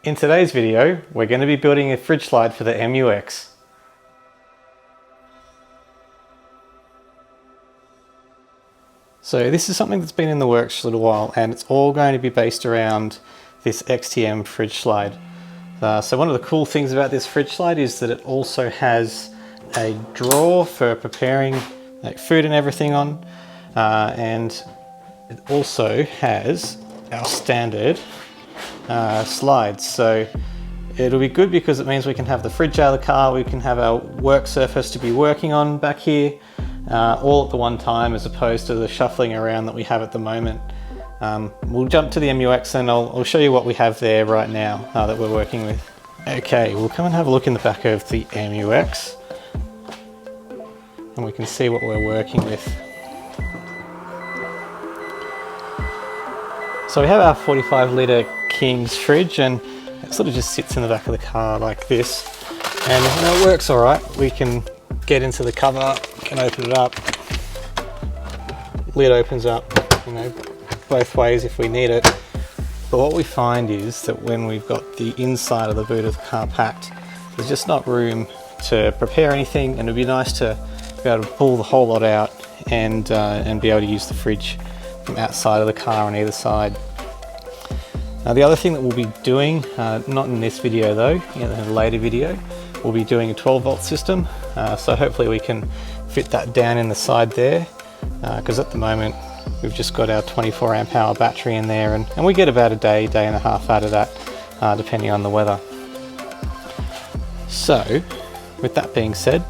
In today's video, we're going to be building a fridge slide for the MUX. So this is something that's been in the works for a little while, and it's all going to be based around this XTM fridge slide. So one of the cool things about this fridge slide is that it also has a drawer for preparing like food and everything on, and it also has our standard slides. So it'll be good because it means we can have the fridge out of the car, we can have our work surface to be working on back here, all at the one time, as opposed to the shuffling around that we have at the moment. We'll jump to the MUX and I'll show you what we have there right now that we're working with. Okay, we'll come and have a look in the back of the MUX and we can see what we're working with. So we have our 45 litre King's fridge, and it sort of just sits in the back of the car like this, and it works all right. We can get into the cover, can open it up, lid opens up, both ways if we need it. But what we find is that when we've got the inside of the boot of the car packed, there's just not room to prepare anything, and it'd be nice to be able to pull the whole lot out and be able to use the fridge from outside of the car on either side. Now the other thing that we'll be doing, not in this video though, in a later video, we'll be doing a 12 volt system. So hopefully we can fit that down in the side there, because at the moment we've just got our 24 amp hour battery in there, and we get about a day and a half out of that, depending on the weather. So with that being said,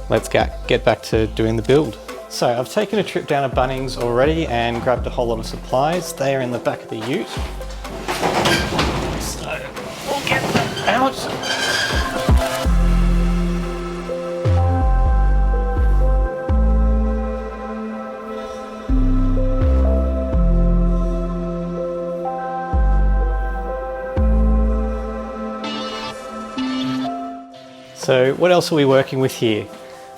let's get back to doing the build. So I've taken a trip down to Bunnings already and grabbed a whole lot of supplies. They are in the back of the ute. So we'll get them out. So what else are we working with here?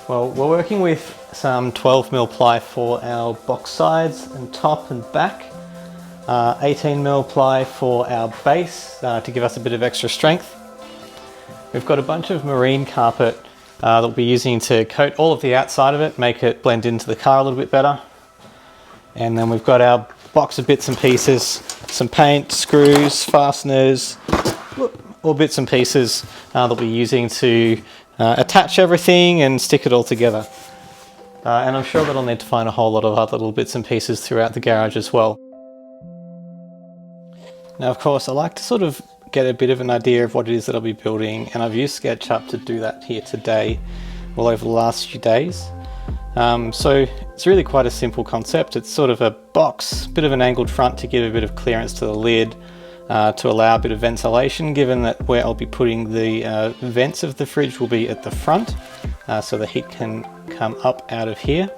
Well, we're working with some 12mm ply for our box sides and top and back, 18mm ply for our base to give us a bit of extra strength. We've got a bunch of marine carpet that we'll be using to coat all of the outside of it, make it blend into the car a little bit better. And then we've got our box of bits and pieces, some paint, screws, fasteners, all bits and pieces that we'll be using to attach everything and stick it all together. And I'm sure that I'll need to find a whole lot of other little bits and pieces throughout the garage as well. Now of course I like to sort of get a bit of an idea of what it is that I'll be building, and I've used SketchUp to do that here today, well over the last few days. So it's really quite a simple concept. It's sort of a box, bit of an angled front to give a bit of clearance to the lid, to allow a bit of ventilation, given that where I'll be putting the vents of the fridge will be at the front, so the heat can come up out of here.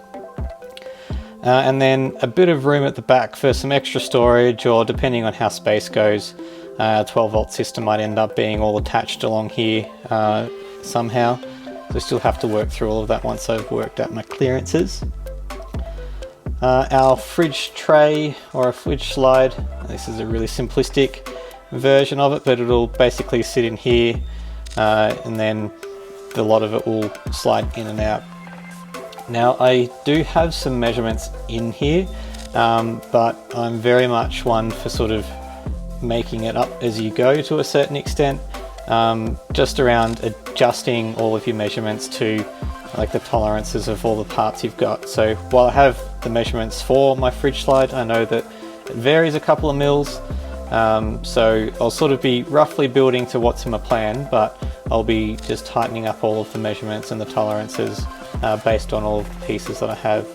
And then a bit of room at the back for some extra storage, or depending on how space goes, a 12 volt system might end up being all attached along here somehow. So I still have to work through all of that once I've worked out my clearances. Our fridge tray, or a fridge slide, this is a really simplistic version of it, but it'll basically sit in here, and then a lot of it will slide in and out. Now I do have some measurements in here, but I'm very much one for sort of making it up as you go to a certain extent, just around adjusting all of your measurements to like the tolerances of all the parts you've got. So while I have the measurements for my fridge slide, I know that it varies a couple of mils, so I'll sort of be roughly building to what's in my plan, but I'll be just tightening up all of the measurements and the tolerances based on all of the pieces that I have.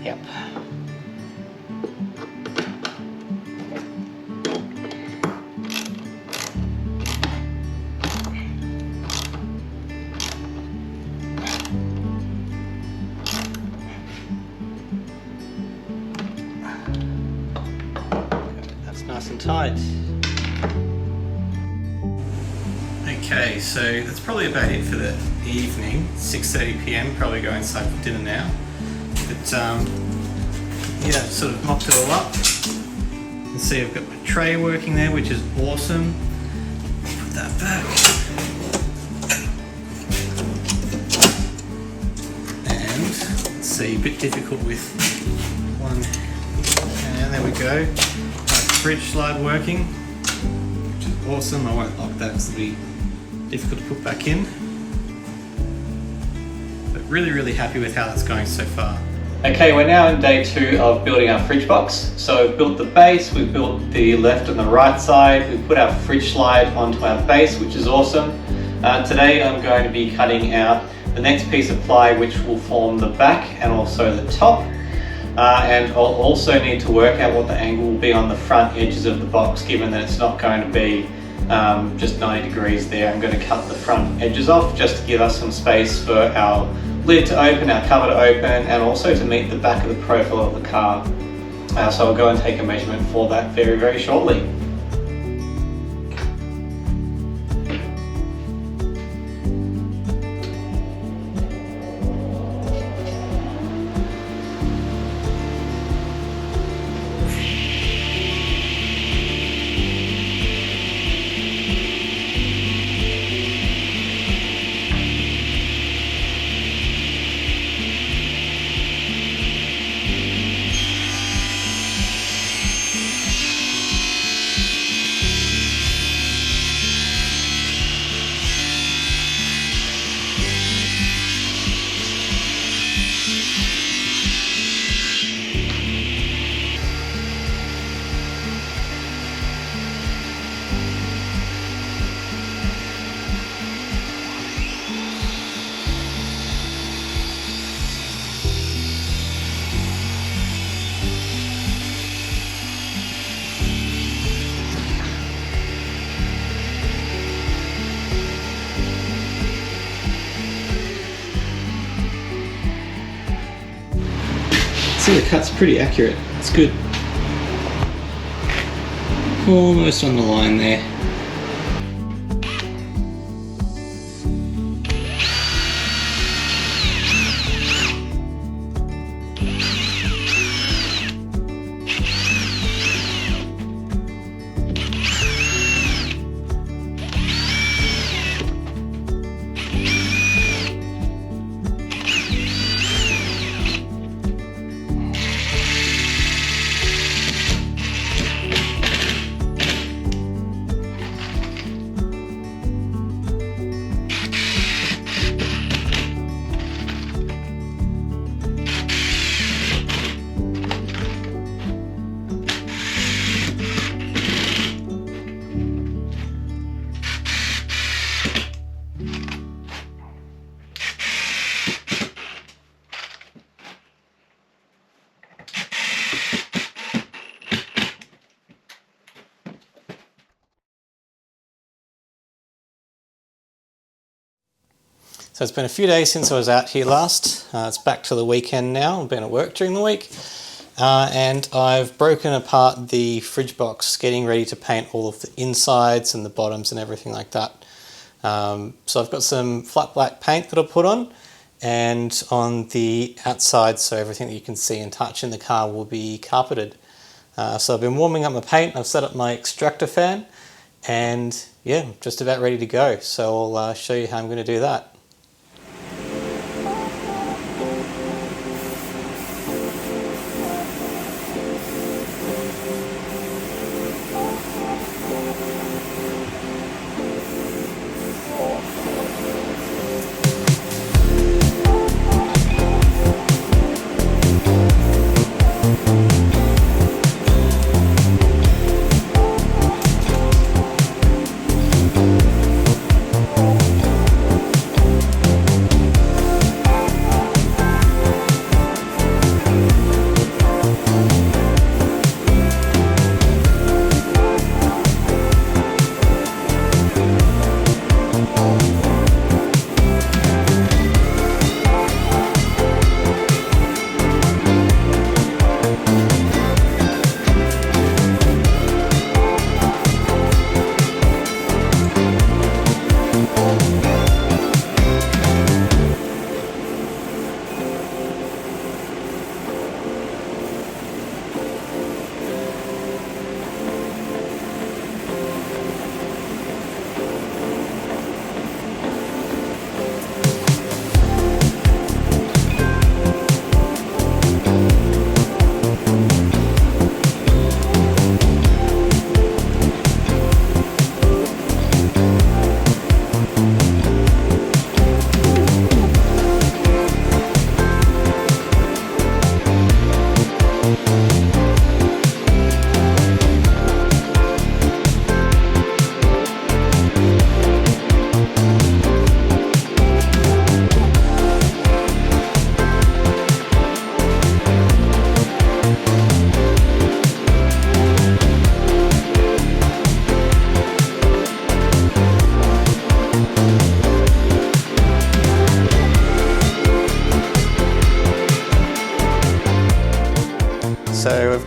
Yep. That's nice and tight. Okay, so that's probably about it for the evening. 6:30 p.m. Probably go inside for dinner now. But yeah, sort of mocked it all up. You can see I've got my tray working there, which is awesome. Put that back. And let's see, a bit difficult with one hand. There we go. My fridge slide working, which is awesome. I won't lock that because it'll be difficult to put back in. But really happy with how that's going so far. Okay, we're now in day 2 of building our fridge box. So we've built the base, we've built the left and the right side, we've put our fridge slide onto our base, which is awesome. Today I'm going to be cutting out the next piece of ply, which will form the back and also the top. And I'll also need to work out what the angle will be on the front edges of the box, given that it's not going to be just 90 degrees there. I'm going to cut the front edges off just to give us some space for our lid to open, our cover to open, and also to meet the back of the profile of the car. So I'll go and take a measurement for that very shortly. See, the cut's pretty accurate. It's good. Almost on the line there. So it's been a few days since I was out here last. It's back to the weekend now. I've been at work during the week. And I've broken apart the fridge box, getting ready to paint all of the insides and the bottoms and everything like that. So I've got some flat black paint that I'll put on, and on the outside, so everything that you can see and touch in the car will be carpeted. So I've been warming up my paint. I've set up my extractor fan, and yeah, I'm just about ready to go. So I'll show you how I'm going to do that.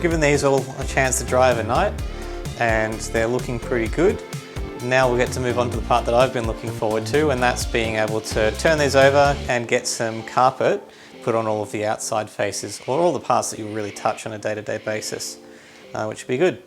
given these all a chance to dry overnight and they're looking pretty good. Now we'll get to move on to the part that I've been looking forward to, and that's being able to turn these over and get some carpet put on all of the outside faces, or all the parts that you really touch on a day-to-day basis, which would be good.